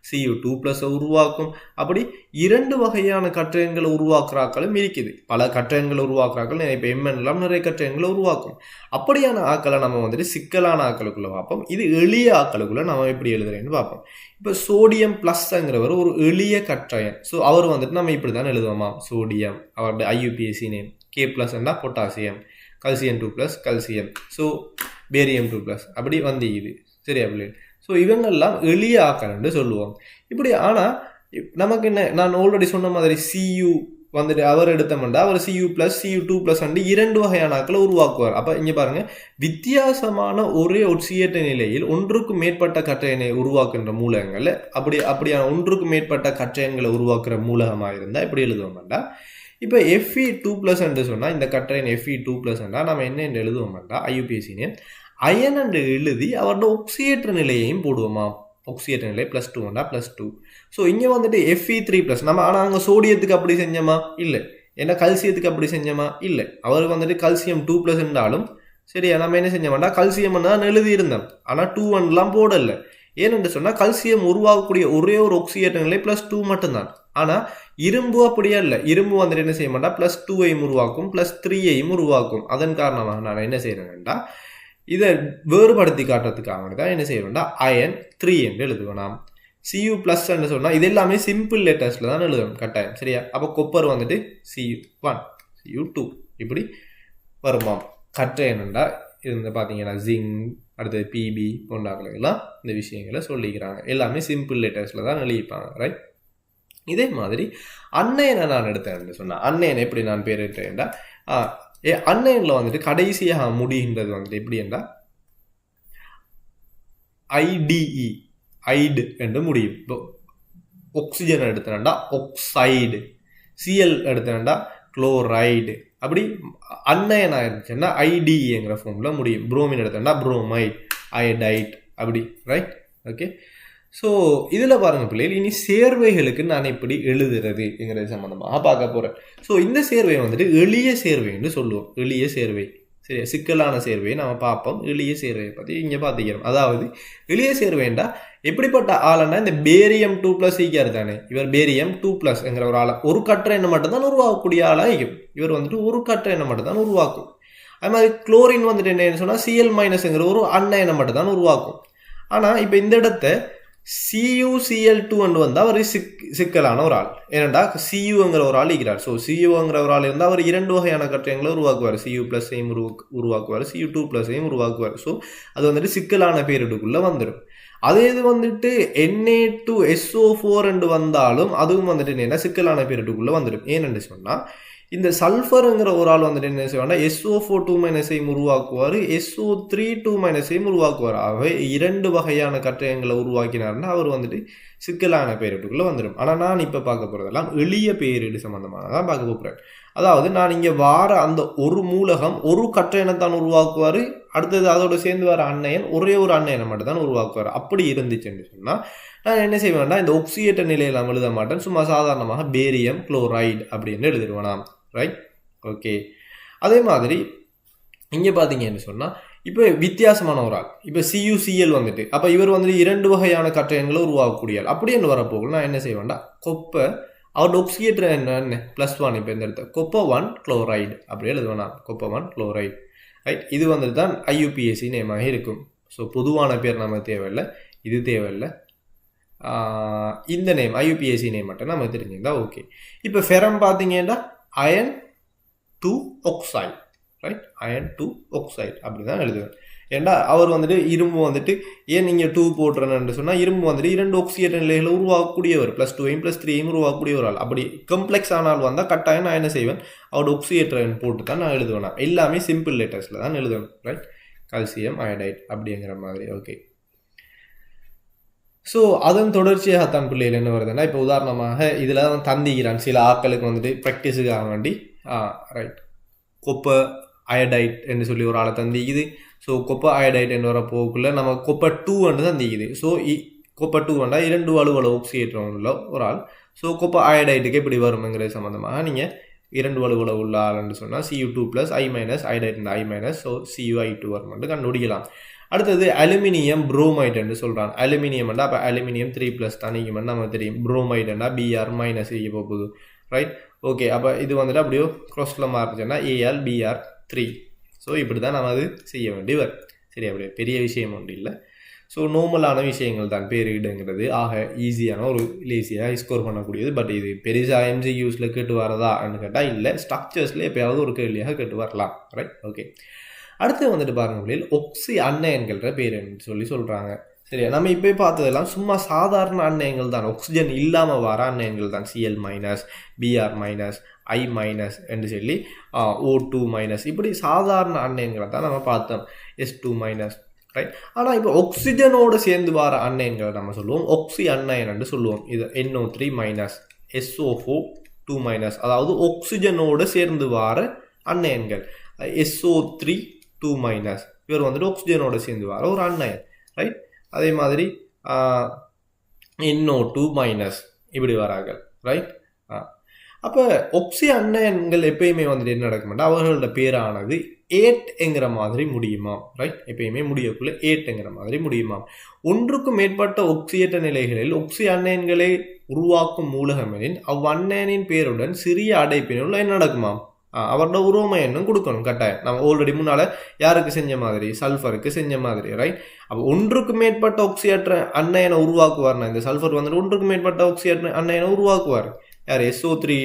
Cu2+ உருவாக்கும். அப்படி 2 வகையான கற்றையன்களை உருவாக்குறாக்களும் இருக்குது. பல கற்றையன்களை உருவாக்குறாக்கள் இப்போ எம்என்லாம் நிறைய கற்றையன்களை உருவாக்கும். அப்படியான ஆக்களை நம்ம வந்துட்டு சிக்கலான ஆக்களுக்குள்ள பார்ப்போம். இது எளிய ஆக்களுக்குள்ள நம்ம எப்படி எழுதுறேன்னு பார்ப்போம். இப்போ சோடியம்+ங்கிறவர் ஒரு எளிய கற்றையன். ஸோ அவர் வந்துட்டு நம்ம இப்படி தான் எழுதுவோமா? சோடியம், அவருடைய IUPAC நேம். K+ன்னா பொட்டாசியம், Ca2+, கல்சியம், ஸோ பேரியம்2+, அப்படி வந்து இது, சரியா பிள்ளை? ஸோ இவங்கெல்லாம் எளிய ஆக்கல்னு சொல்லுவோம். இப்படி ஆனால் நமக்கு என்ன, நான் ஆல்ரெடி சொன்ன மாதிரி Cu வந்துட்டு அவர் எடுத்தோம்னா அவர் Cu+, Cu2+ 2 வகையான ஆக்களை உருவாக்குவார். அப்போ இங்கே பாருங்கள், வித்தியாசமான ஒரே ஒட்சியேற்ற நிலையில் ஒன்றுக்கும் மேற்பட்ட கற்றையனை உருவாக்குகின்ற மூலகங்கள் அப்படியான ஒன்றுக்கும் மேற்பட்ட கற்றையன்களை உருவாக்குற மூலகமாக இருந்தால் எப்படி எழுதுவோம்டா? இப்போ Fe2+ சொன்னால் இந்த கற்றையன் Fe2+ நம்ம என்ன எழுதுவோம்டா? IUPAC நேம் அயன் என்று எழுதி அவரோட ஒக்சியேற்ற நிலையையும் போடுவோமா? ஒக்சியேற்ற நிலை +2 +2. ஸோ இங்கே வந்துட்டு Fe3+. நம்ம ஆனால் அங்கே சோடியத்துக்கு அப்படி செஞ்சோமா? இல்லை. ஏன்னா கல்சியத்துக்கு அப்படி செஞ்சோமா? இல்லை. அவர் வந்துட்டு கல்சியம் 2+ இருந்தாலும் சரியா நம்ம என்ன செஞ்சோம்னா கல்சியம் தான் எழுதியிருந்தோம். ஆனால் 2 போடலை. ஏனென்று சொன்னால் கல்சியம் உருவாகக்கூடிய ஒரே ஒரு ஒக்சியேற்ற நிலை +2 மட்டும்தான். ஆனால் இரும்பு அப்படியே இல்லை. இரும்பு வந்துட்டு என்ன செய்ய மாட்டா? +2ஐயும் உருவாக்கும், +3ஐயும் உருவாக்கும். அதன் காரணமாக நான் என்ன செய்யறேன்டா இதை வேறுபடுத்தி காட்டுறதுக்காக தான் என்ன செய்ய வேண்டாம்? அயன் 3 என்று எழுதுவேன். Cu+ சொன்னால் இது எல்லாமே சிம்பிள் லெட்டர்ஸில் தான் எழுதணும் கட்டாயம், சரியா? அப்போ கொப்பர் வந்துட்டு Cu1, Cu2 இப்படி வருமாம். கற்றையன்டா இருந்து பார்த்தீங்கன்னா ஜிங்க், அடுத்தது பிபி போன்றாங்களெல்லாம் இந்த விஷயங்களை சொல்லிக்கிறாங்க. எல்லாமே சிம்பிள் லெட்டர்ஸில் தான் எழுதிப்பாங்க. ரைட். இதே மாதிரி அன்னையனை நான் எடுத்தேன்னு சொன்னேன். அன்னையன் எப்படி நான் பேரிட்டேன்டா, அன்னையனில் வந்துட்டு கடைசியாக முடிகின்றது வந்துட்டு எப்படி என்றால் ஐடிஇ, ஐடு என்று முடியும். இப்போ ஆக்சிஜன் எடுத்தேன்டா ஆக்சைடு, சிஎல் எடுத்தேன்டா குளோரைடு. அப்படி அன்னையன் ஆயிருச்சுன்னா ஐடிங்கிற ஃபார்மில் முடியும். புரோமின் எடுத்தேன்டா புரோமைட், அயடைட் அப்படி. ரைட். ஓகே. ஸோ இதில் பாருங்கள் பிள்ளைகள், இனி சேர்வைகளுக்கு நான் எப்படி எழுதுறதுங்கிறது சம்மந்தமாக பார்க்க போகிறேன். ஸோ இந்த சேர்வை வந்துட்டு எளிய சேர்வைன்னு சொல்லுவோம். எளிய சேர்வை, சரி, சிக்கலான சேர்வையை நம்ம பார்ப்போம். எளிய சேர்வையை பற்றி இங்கே பார்த்துக்கிறோம். அதாவது எளிய சேர்வைண்டா எப்படிப்பட்ட ஆளுன்னா, இந்த பேரியம் 2+ ஈக்காரு தானே, இவர் பேரியம் 2+ங்கிற ஒரு ஆளை ஒரு கற்ற எண்ணம் மட்டும்தான் உருவாக்கக்கூடிய ஆளாக இருக்கும். இவர் வந்துட்டு ஒரு கற்ற எண்ணம் மட்டும்தான் உருவாக்கும். அது மாதிரி குளோரின் வந்துட்டு என்னன்னு சொன்னால் CL- ஒரு அன்ன எண்ணம் மட்டும்தான் உருவாக்கும். ஆனால் இப்போ இந்த இடத்த CuCl2 வந்தால் அவர் சிக்கலான ஒரு ஆள். ஏனெண்டா Cuங்கிற ஒரு ஆள் இருக்கிறார். ஸோ Cuங்கிற ஒரு ஆள் இருந்தால் அவர் 2 வகையான கற்றையங்களை உருவாக்குவார். Cu+ஐயும் உருவாக்குவார், Cu2+ஐயும் உருவாக்குவார். ஸோ அது வந்துட்டு சிக்கலான பேரிடுக்குள்ளே வந்துடும். அதே இது வந்துட்டு Na2SO4 வந்தாலும் அதுவும் வந்துட்டு என்ன சிக்கலான பேரிடுக்குள்ளே வந்துடும். ஏனென்று சொன்னால் இந்த சல்ஃபருங்கிற ஒரு ஆள் வந்துட்டு என்ன செய்வாங்கன்னா SO4 உருவாக்குவார், SO3 உருவாக்குவார். ஆகவே 2 வகையான கற்றையங்களை உருவாக்கினார்னா அவர் வந்துட்டு சிக்கலான பேரிடுக்குள்ளே வந்துடும். ஆனால் நான் இப்போ பார்க்க போகிறதெல்லாம் எளிய பேரிடு சம்மந்தமானதான் பார்க்க போகிறேன். அதாவது நான் இங்கே வார அந்த ஒரு மூலகம் ஒரு கற்றையனைத்தான் உருவாக்குவார், அடுத்தது அதோட சேர்ந்து வர அன்னையன் ஒரே ஒரு அன்னையனை மட்டும் தான் உருவாக்குவார். அப்படி இருந்துச்சுன்னு சொன்னால் நான் என்ன செய்வேன்னா இந்த ஒக்சியேட்ட நிலையில் நான் எழுத மாட்டேன், சும்மா சாதாரணமாக பேரியம் குளோரைடு அப்படின்னு எழுதிடுவேன். ரைட். ஓகே. அதே மாதிரி இங்கே பார்த்தீங்கன்னு சொன்னால் இப்போ வித்தியாசமான ஒரு ஆள், இப்போ CuCl வந்துட்டு அப்போ இவர் வந்துட்டு 2 வகையான கற்றையன்களை உருவாக்கக்கூடிய ஆள். அப்படின்னு வரப்போக நான் என்ன செய்வேன்டா கொப்பை அவரோட ஒக்சியேட்டர் என்ன +1, இப்போ இந்த இடத்த copper-1 குளோரைடு அப்படி எழுதுவேன். copper-1 chloride. ரைட். இது வந்துட்டு தான் IUPAC நேமாக இருக்கும். ஸோ பொதுவான பேர் நம்ம தேவையில்லை, இது தேவையில்லை, இந்த நேம் IUPAC நேம் மட்டும் நம்ம தெரிஞ்சுருந்தா ஓகே. இப்போ ஃபெரம் பார்த்தீங்கன்னா iron 2 oxide. Right. Iron 2 oxide அப்படி தான் எழுதுவேன். ஏண்டா அவர் வந்துட்டு இரும்பு வந்துட்டு ஏன் நீங்கள் 2 போட்டுறேன்னு சொன்னால் இரும்பு வந்துட்டு 2 ஆக்சிஜன் நிலைகளை உருவாக்கக்கூடியவர், +2ஐயும் +3ஐயும் உருவாக்கக்கூடிய ஒரு ஆள். அப்படி கம்ப்ளெக்ஸ் ஆனால் வந்தால் கட்டாயம் நான் என்ன செய்வேன், அவரோட ஆக்சிஜேட்டர் போட்டு தான் நான் எழுதுவேன். எல்லாமே சிம்பிள் லெட்டர்ஸில் தான் எழுதுவேன். ரைட். கால்சியம் அயடைட் அப்படிங்கிற மாதிரி. ஓகே. ஸோ அதன் தொடர்ச்சியாகத்தான் பிள்ளைகள் என்ன வருதுன்னா, இப்போ உதாரணமாக இதில் தான் தந்திக்கிறான் சில ஆட்களுக்கு வந்துட்டு ப்ராக்டிஸுக்காக வேண்டி. ரைட். கொப்பை அயடைட் என்று சொல்லி ஒரு ஆளை தந்திக்குது. ஸோ கொப்பை அயடைட் என்று வர போக்குள்ள நம்ம copper-2 தந்திக்குது. ஸோ copper-2 2 வலுவல ஆக்சிஜேட்டர் உள்ள ஒரு ஆள். ஸோ கொப்பை அயடைட்டுக்கு எப்படி வரும்ங்கிறது சம்மந்தமாக நீங்கள் 2 வலுவல உள்ள ஆள்னு சொன்னால் Cu2+ I- அயடைட் I-, so Cu(I2) வரும் கண்டுபிடிக்கலாம். அடுத்தது அலுமினியம் புரோமைட் என்று சொல்கிறான். அலுமினியம்டா அப்போ அலுமினியம் 3+ தனிக்குமென்னு நம்ம தெரியும். புரோமைடுண்டா Br- செய்ய போகுது. ரைட். ஓகே. அப்போ இது வந்துட்டு அப்படியே க்ராஸில் மாறுச்சுன்னா Al Br3. ஸோ இப்படி தான் நம்ம அது செய்ய வேண்டியவர். சரி, அப்படியே பெரிய விஷயம் ஒன்றும் இல்லை. ஸோ நார்மலான விஷயங்கள் தான் பேரிடுங்கிறது. ஆக ஈஸியான ஒரு லேசியாக ஸ்கோர் பண்ணக்கூடியது. பட் இது பெருசாக MCQஸில் கேட்டு வரதான்னு கேட்டால் இல்லை, ஸ்ட்ரக்சர்ஸில் எப்போயாவது ஒரு கேள்வியாக கேட்டு வரலாம். ரைட். ஓகே. அடுத்து வந்துட்டு பாருங்க ஒக்சி அன்னையன்கிற பேர் சொல்லி சொல்கிறாங்க. சரியா, நம்ம இப்போ பார்த்ததெல்லாம் சும்மா சாதாரண அன்னையங்கள் தான், ஆக்சிஜன் இல்லாமல் வர அன்னையங்கள் தான். Cl-, Br-, I- என்று சொல்லி O2- இப்படி சாதாரண அன்னையங்களை தான் நம்ம பார்த்தோம். S2-. ரைட். ஆனால் இப்போ ஆக்சிஜனோடு சேர்ந்து வர அன்னையங்களை நம்ம சொல்லுவோம் ஒக்சி அன்னையன் என்று சொல்லுவோம். இது NO3-, SO4-2-, அதாவது ஆக்சிஜனோடு சேர்ந்து வர அன்னையன்கள். SO3-2-, இவர் வந்துட்டு ஆக்சிஜனோட சேர்ந்து வர ஒரு அன்னையன். ரைட். அதே மாதிரி NO2- இப்படி வரார்கள். ரைட். அப்போ ஒக்சி அன்னையன்கள் எப்பயுமே வந்துட்டு என்ன நடக்கும்னா அவர்களோட பேரானது 8 மாதிரி முடியுமா. ரைட். எப்பயுமே முடியக்குள்ள 8 மாதிரி முடியுமா. ஒன்றுக்கும் மேற்பட்ட ஒக்சியேற்ற நிலைகளில் ஒக்சி அன்னையன்களை உருவாக்கும் மூலகமெனின் அவ்வன்னையனின் பேருடன் சிறிய அடைப்பினுள்ள என்ன நடக்குமா, அவரோட உருவமை எண்ணும் கொடுக்கணும் கட்டாயம். நம்ம ஆல்ரெடி முன்னால் யாருக்கு செஞ்ச மாதிரி, சல்ஃபருக்கு செஞ்ச மாதிரி. ரைட். அப்போ ஒன்றுக்கு மேற்பட்ட ஒக்சியேற்ற அன்னையனை உருவாக்குவார்னா இந்த சல்ஃபர் வந்துட்டு ஒன்றுக்கு மேற்பட்ட ஒக்சியேற்ற அன்னையனை உருவாக்குவார். யார்? SO3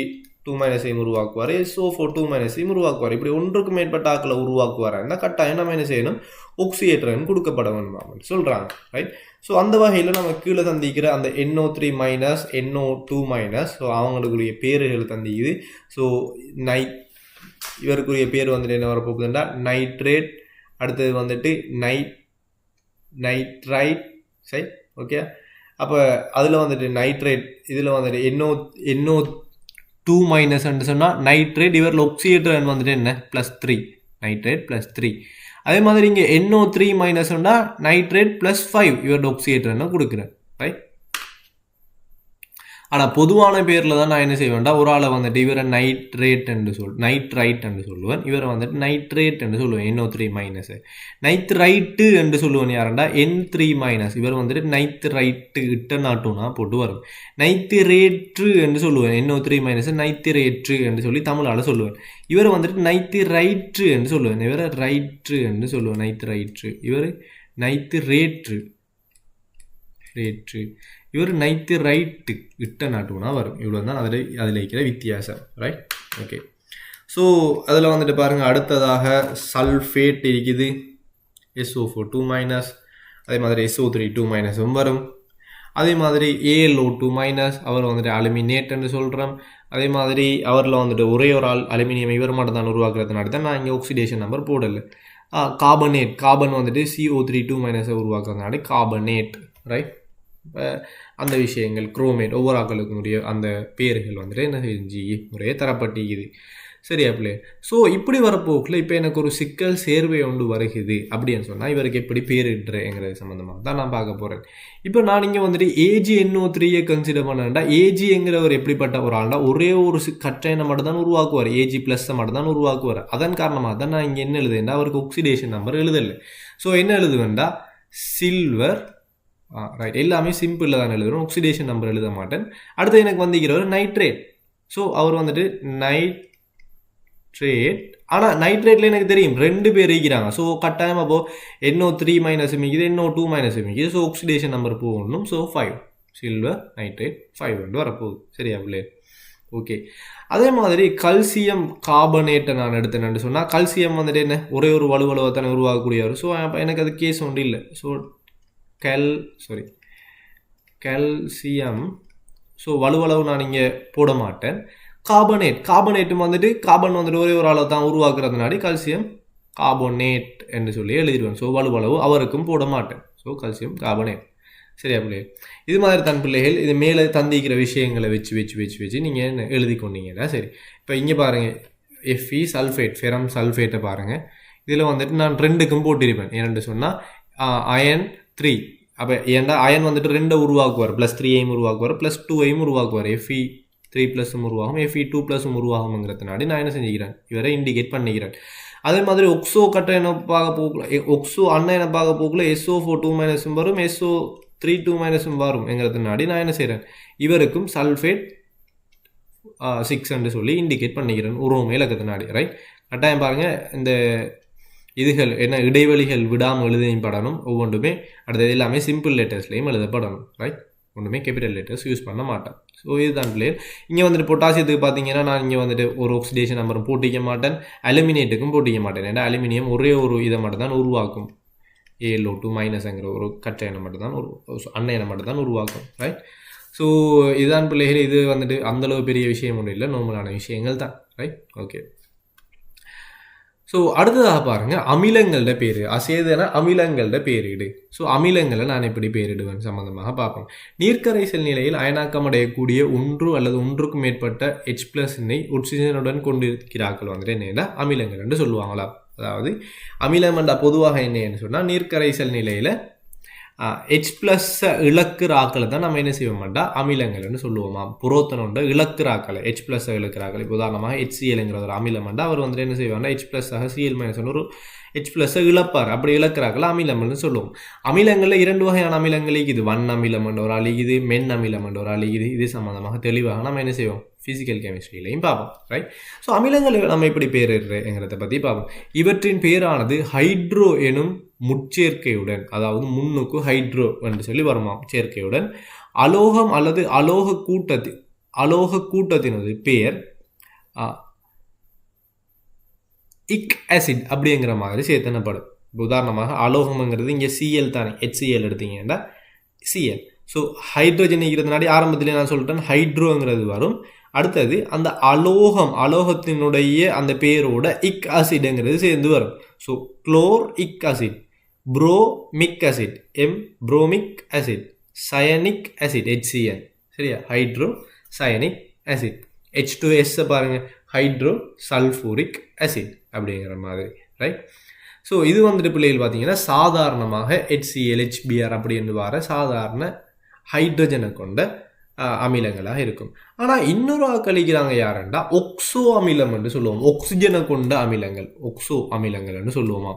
2 உருவாக்குவார், SO4 2 உருவாக்குவார். இப்படி ஒன்றுக்கு மேற்பட்ட ஆக்களை உருவாக்குவார். கட்டாயம் நம்ம என்ன செய்யணும், ஒக்சியேட்டர் கொடுக்கப்பட வேணும் சொல்றாங்க. ரைட். ஸோ அந்த வகையில் நம்ம கீழே தந்திக்கிற அந்த NO3 minus NO2 minus, so அவங்களுக்குரிய பேர்கள் தந்திக்குது. ஸோ இவருக்குரிய பேர் வந்துட்டு என்ன வரப்போகுதுன்னா நைட்ரேட், அடுத்தது வந்துட்டு நைட்ரைட். சரி, ஓகே. அப்போ அதில் வந்துட்டு நைட்ரேட், இதில் வந்துட்டு NO2 மைனஸ் சொன்னால் நைட்ரேட், இவரில் ஒக்சியேட்டர் வந்துட்டு என்ன +3, நைட்ரேட் +3. அதே மாதிரி இங்கே NO3 மைனஸ் நைட்ரேட் +5 இவரோட ஒக்சியேட்டர் கொடுக்குறேன். ரைட். ஆனால் பொதுவான பேரில் தான் நான் என்ன செய்வேன்டா, ஒரு ஆளை வந்துட்டு இவரை நைட்ரைட் என்று சொல்லுவேன், இவரை வந்துட்டு நைட்ரேட் என்று சொல்லுவேன். NO3 மைனஸ் நைட்ரைட்டு என்று சொல்லுவேன். யாருண்டா N3 மைனஸ், இவர் வந்துட்டு நைட்ரைட்டு இட்ட நாட்டுனா போட்டு வரும். நைத்திரேற்று என்று சொல்லுவேன். NO3 மைனஸ் நைத்திரேற்று என்று சொல்லி தமிழால் சொல்லுவேன். இவர் வந்துட்டு நைத்திரைற்று என்று சொல்லுவேன். இவரை ரைற்று என்று சொல்லுவேன். நைத்திரைற்று, இவர் நைத்திரேற்று, இவர் நைத்திரைட்டு இட்ட நாட்டுனா வரும். இவ்வளோ தான் அதில் இருக்கிற வித்தியாசம். ரைட். ஓகே. ஸோ அதில் வந்துட்டு பாருங்கள், அடுத்ததாக சல்ஃபேட் இருக்குது, SO4 2 மைனஸ், அதே மாதிரி SO3 2 வரும். அதே மாதிரி ALO2 மைனஸ், அவர் வந்துட்டு அலுமினேட் என்று சொல்கிறோம். அதே மாதிரி அவரில் வந்துட்டு ஒரே ஒரு ஆள் அலுமினியம் இவர் மட்டும் தான் உருவாக்குறதுனால தான் நான் இங்கே ஆக்சிடேஷன் நம்பர் போடலை. கார்பனேட், கார்பன் வந்துட்டு CO3 2 உருவாக்குறதுனால கார்பனேட். ரைட். இப்போ அந்த விஷயங்கள் குரோமேட் ஒவ்வொரு ஆக்களுக்குரிய அந்த பேர்கள் வந்துட்டு என்ன செஞ்சு முறையே தரப்பட்டிக்குது. சரியா பிள்ளை? ஸோ இப்படி வரப்போக்கில் இப்போ எனக்கு ஒரு சிக்கல் சேர்வை ஒன்று வருகுது அப்படின்னு சொன்னால் இவருக்கு எப்படி பேரிடுறேங்கிறது சம்மந்தமாக தான் நான் பார்க்க போகிறேன். இப்போ நான் இங்கே வந்துட்டு AgNO3 கன்சிடர் பண்ணேன்டா, Agங்கிறவர் எப்படிப்பட்ட ஒரு ஆள்னா ஒரே ஒரு கற்றையினை மட்டும் தான் உருவாக்குவார், AG+ மட்டும் தான் உருவாக்குவார். அதன் காரணமாக தான் நான் இங்கே என்ன எழுதுவேன்டா, அவருக்கு ஆக்சிடேஷன் நம்பர் எழுதலை. ஸோ என்ன எழுதுவேன்டா, சில்வர். ரைட். எல்லாமே சிம்பிளில் தான் எழுதுகிறோம், ஆக்சிடேஷன் நம்பர் எழுத மாட்டேன். அடுத்து எனக்கு வந்திருக்கிறவர் நைட்ரேட். ஸோ அவர் வந்துட்டு நைட்ரேட். ஆனால் நைட்ரேட்டில் எனக்கு தெரியும் 2 பேர் இருக்கிறாங்க. ஸோ கட்டாயம் அப்போது NO3 மைனஸ் மிக்குது, NO2 மைனஸ் மிக்குது. ஸோ ஆக்சிடேஷன் நம்பர் போகணும். ஸோ 5, சில்வர் நைட்ரேட் 5 வரப்போகுது. சரியா பிள்ளை? ஓகே. அதே மாதிரி கல்சியம் கார்பனேட்டை நான் எடுத்தேன்னு சொன்னால், கல்சியம் வந்துட்டு என்ன ஒரே ஒரு வலுவளவை தானே உருவாக்கக்கூடியவர். ஸோ எனக்கு அது கேஸ் ஒன்று இல்லை. ஸோ கால்சியம், ஸோ வலுவளவு நான் இங்கே போட மாட்டேன். கார்பனேட்டும் வந்துட்டு கார்பன் வந்துட்டு ஒரே ஒரு அளவு தான் உருவாக்குறதுனாடி கால்சியம் கார்பனேட் என்று சொல்லி எழுதிடுவேன். ஸோ வலுவளவு அவருக்கும் போட மாட்டேன். So calcium carbonate. சரியா பிள்ளைகள்? இது மாதிரி தன் பிள்ளைகள் இது மேலே தந்திக்கிற விஷயங்களை வச்சு நீங்கள் என்ன எழுதி கொண்டீங்கன்னா சரி. இப்போ இங்கே பாருங்கள், Fe சல்ஃபேட், ஃபெரம் சல்ஃபேட்டை பாருங்கள். இதில் வந்துட்டு நான் 2க்கும் போட்டிருப்பேன். ஏன்னு சொன்னால் அயன் 3. அப்போ ஏன்டா அயன் வந்துட்டு 2 உருவாக்குவார், +3 உருவாக்குவார், +2 உருவாக்குவார். Fe3+ உருவாகும், Fe2+ உருவாகுங்கிறதுனாடி நான் என்ன செஞ்சுக்கிறேன், இவரை இண்டிகேட் பண்ணிக்கிறேன். அதே மாதிரி ஒக்ஸோ கட்டை என்ன பார்க்க போகல, ஒக்ஸோ அண்ணன் என்ன பார்க்க போகல, SO4 2 வரும், SO3 2 வரும்ங்கிறதுனாடி நான் என்ன செய்கிறேன், இவருக்கும் சல்ஃபேட் 6 என்று சொல்லி இண்டிகேட் பண்ணிக்கிறேன் உருவம் இலக்கத்தினாடி. ரைட். கட்டாயம் பாருங்கள், இந்த இதுகள் என்ன இடைவெளிகள் விடாமல் எழுதையும் படணும் ஒவ்வொன்றுமே. அடுத்தது எல்லாமே சிம்பிள் லெட்டர்ஸ்லையும் எழுதப்படணும். ரைட். ஒன்றுமே கேபிட்டல் லெட்டர்ஸ் யூஸ் பண்ண மாட்டேன். ஸோ இதுதான் பிள்ளைகள். இங்கே வந்துட்டு பொட்டாசியத்துக்கு பார்த்தீங்கன்னா நான் இங்கே வந்துட்டு ஒரு ஆக்சிடேஷன் நம்பரும் போட்டிக்க மாட்டேன், அலுமினேட்டுக்கும் போட்டிக்க மாட்டேன். ஏன்னா அலுமினியம் ஒரே ஒரு இதை மட்டும் தான் உருவாக்கும், ALO2- ஒரு கற்றையனை மட்டும்தான் அன்னையனை மட்டும்தான் உருவாக்கும். ரைட். ஸோ இதுதான் பிள்ளைகள். இது வந்துட்டு அந்தளவு பெரிய விஷயம் ஒன்றும் இல்லை, நார்மலான விஷயங்கள் தான். ரைட். ஓகே. ஸோ அடுத்ததாக பாருங்கள், அமிலங்களோட பேர், அசேதன அமிலங்களோட பேரிடு. ஸோ அமிலங்களை நான் எப்படி பேரிடுவேன் சம்மந்தமாக பார்ப்போம். நீர்க்கரைசல் நிலையில் அயனாக்கம் அடையக்கூடிய 1 அல்லது 1க்கும் மேற்பட்ட H+ ஒட்சிஜனுடன் கொண்டிருக்கிறார்கள் வந்துட்டு என்னென்னா அமிலங்கள் என்று சொல்லுவாங்களா. அதாவது அமிலம் என்ற பொதுவாக என்னன்னு சொன்னால், நீர்க்கரைசல் நிலையில் H+ இழக்கிற ஆக்களை தான் நம்ம என்ன செய்வோம்டா அமிலங்கள்னு சொல்லுவோமா. புரோத்தனோட இழக்கிற ஆக்களை H+ இழக்கிறாக்கள். இப்போ உதாரணமாக HCl ஒரு அமிலம்டா அவர் வந்துட்டு என்ன செய்வாங்கன்னா H+ Cl- ஒரு H+ இழப்பார். அப்படி இழக்கிறாக்கள் அமிலம்னு சொல்லுவோம். அமிலங்களில் 2 வகையான அமிலங்கள் இருக்குது. வன் அமிலம் என்ற ஒரு அழிகுது, மென் அமிலம் என்ற ஒரு அழிகுது. இது சம்பந்தமாக தெளிவாக நம்ம என்ன செய்வோம், ஃபிசிக்கல் கெமிஸ்ட்ரியிலையும் பார்ப்போம். ரைட். ஸோ அமிலங்களை நம்ம எப்படி பேரிடுறேங்கிறத பற்றி பார்ப்போம். இவற்றின் பேரானது ஹைட்ரோ எனும் முச்சேர்க்கையுடன், அதாவது முன்னுக்கு ஹைட்ரோ என்று சொல்லி வருமாம் சேர்க்கையுடன், அலோகம் அல்லது அலோக கூட்டத்தினது பெயர் இக் ஆசிட் அப்படிங்கிற மாதிரி சேர்த்தனப்படும். இப்போ உதாரணமாக அலோகம்ங்கிறது இங்கே சிஎல் தானே, HCl எடுத்தீங்கன்னா சிஎல். ஸோ ஹைட்ரஜன் இருக்கிறதுனாடி ஆரம்பத்திலே நான் சொல்லிட்டேன் ஹைட்ரோங்கிறது வரும். அடுத்தது அந்த அலோகத்தினுடைய அந்த பேரோட இக் ஆசிட்ங்கிறது சேர்ந்து வரும். So chloric acid, bromic acid, bromic acid, cyanic acid HCl. சரியா, ஹைட்ரோ சயனிக் ஆசிட். H2S பாருங்கள், ஹைட்ரோ சல்ஃபூரிக் ஆசிட் அப்படிங்கிற மாதிரி, ரைட். ஸோ இது வந்துட்டு பிள்ளைகள் பார்த்தீங்கன்னா சாதாரணமாக HCl HBr அப்படின்னு வர சாதாரண ஹைட்ரஜனை கொண்ட அமிலங்களாக இருக்கும். ஆனால் இன்னொரு கழிக்கிறாங்க யாருண்டா ஒக்சோ அமிலம் என்று சொல்லுவோம். ஆக்சிஜனை கொண்ட அமிலங்கள் ஒக்சோ அமிலங்கள் என்று சொல்லுவோமா,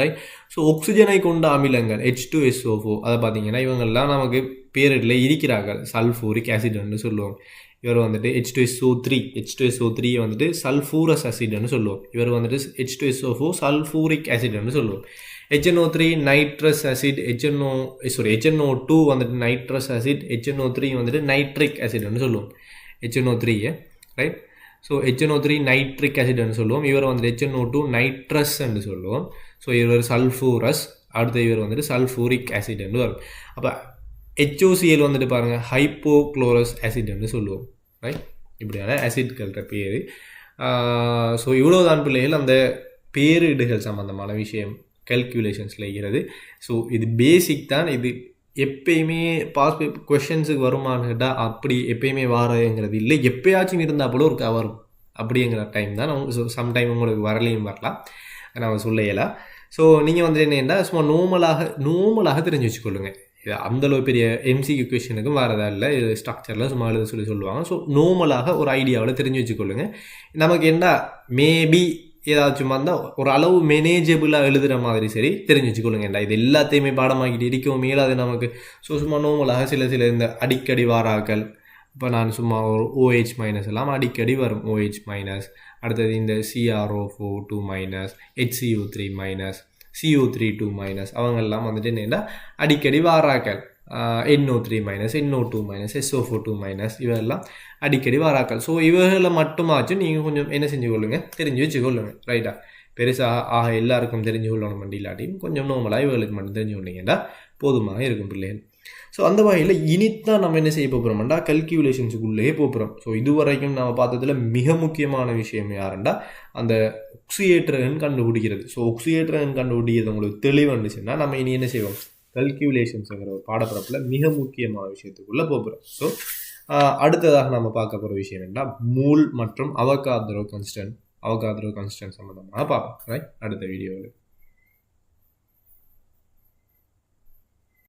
ரைட். ஸோ ஆக்சிஜனை கொண்ட அமிலங்கள் H2SO4 அதை பார்த்தீங்கன்னா இவங்கெல்லாம் நமக்கு பேரில் இருக்கிறார்கள். சல்ஃபூரிக் ஆசிட்னு சொல்லுவோம். இவர் வந்துட்டு H2SO3 வந்துட்டு சல்ஃபூரஸ் ஆசிட்னு சொல்லுவோம். இவர் வந்துட்டு H2SO4 சல்ஃபூரிக் ஆசிட்னு சொல்லுவோம். HNO3 நைட்ரஸ் ஆசிட், HNO2 வந்துட்டு நைட்ரஸ் ஆசிட், HNO3 வந்துட்டு நைட்ரிக் ஆசிட்னு சொல்லுவோம். HNO3 right. So HNO3 nitric ஆசிட்னு சொல்லுவோம். இவர் வந்துட்டு HNO2 நைட்ரஸ் என்று சொல்லுவோம். ஸோ இவர் சல்ஃபூரஸ், அடுத்த இவர் வந்துட்டு சல்ஃபூரிக் ஆசிட்னு வரும். அப்போ HOCl வந்துட்டு பாருங்கள் ஹைப்போக்ளோரஸ் ஆசிட்னு சொல்லுவோம், ரைட். இப்படியான ஆசிட்கள்ன்ற பேர். ஸோ இவ்வளோதான் பிள்ளைகள் அந்த பேரிடுகள் சம்மந்தமான விஷயம் கல்குலேஷன்ஸில் இருக்கிறது. ஸோ இது பேசிக் தான். இது எப்பயுமே பாஸ் பேப்பர் கொஷின்ஸுக்கு வருமானுட்டா அப்படி எப்பயுமே வாரங்கிறது இல்லை. எப்பயாச்சும் இருந்தால் போல ஒரு வரும் அப்படிங்கிற டைம் தான். ஸோ சம்டைம் உங்களுக்கு வரலையும் வரலாம், நம்ம சொல்ல இயலாம். ஸோ நீங்கள் வந்து என்னென்னா சும்மா நோமலாக தெரிஞ்சு வச்சுக்கொள்ளுங்க. இது அந்தளவு பெரிய MCQ கொஷனுக்கும் வரதா இல்லை. இது ஸ்ட்ரக்சரில் சும்மா எழுத சொல்லுவாங்க. ஸோ நோமலாக ஒரு ஐடியாவில் தெரிஞ்சு வச்சுக்கொள்ளுங்க. நமக்கு என்ன மேபி ஏதாச்சும் வந்தால் ஒரு அளவு மேனேஜபிளாக எழுதுகிற மாதிரி சரி தெரிஞ்சு வச்சுக்கொள்ளுங்கண்டா. இது எல்லாத்தையுமே பாடமாக்கிட்டு இருக்கவும் மேலாது நமக்கு. ஸோ சும்மா நோமலாக சில இந்த அடிக்கடி வாராக்கள், இப்போ நான் சும்மா ஒரு OH- எல்லாம் அடிக்கடி வரும். OH-, அடுத்தது இந்த CrO4 HCO3 CO3 அவங்கெல்லாம் வந்துட்டு என்னென்னா அடிக்கடி வாராக்கள். NO3 NO2 SO4 இவெல்லாம் அடிக்கடி வாராக்கள். ஸோ இவர்களை மட்டுமாச்சும் நீங்கள் கொஞ்சம் என்ன செஞ்சு கொள்ளுங்க, தெரிஞ்சு வச்சுக்கொள்ளுங்க, ரைட்டா. பெருசாக எல்லாருக்கும் தெரிஞ்சு கொள்ளணும் வண்டி இல்லாட்டியும் கொஞ்சம் நோமலாக இவர்களுக்கு மட்டும் தெரிஞ்சு கொண்டீங்கன்னா போதுமாக இருக்கும் பிள்ளைகள். ஸோ அந்த வகையில் இனித்தான் நம்ம என்ன செய்ய போகிறோம்டா கல்குலேஷன்ஸுக்குள்ளேயே போகிறோம். ஸோ இதுவரைக்கும் நம்ம பார்த்ததில் மிக முக்கியமான விஷயம் யாருண்டா அந்த ஒக்சியேட்டரன் கண்டுபிடிக்கிறது. ஸோ ஒக்சியேட்டரன் கண்டுபிடிக்கிறது உங்களுக்கு தெளிவுச்சுன்னா நம்ம இனி என்ன செய்வோம், கல்குலேஷன்ஸுங்கிற ஒரு பாடப்பிறப்பில் மிக முக்கியமான விஷயத்துக்குள்ளே போகிறோம். ஸோ அடுத்ததாக நம்ம பார்க்க போகிற விஷயம் என்னன்னா மூல் மற்றும் அவகாத்ரோ கான்ஸ்டன்ட் சம்மந்தமாக பார்ப்போம், ரைட், அடுத்த வீடியோவில்.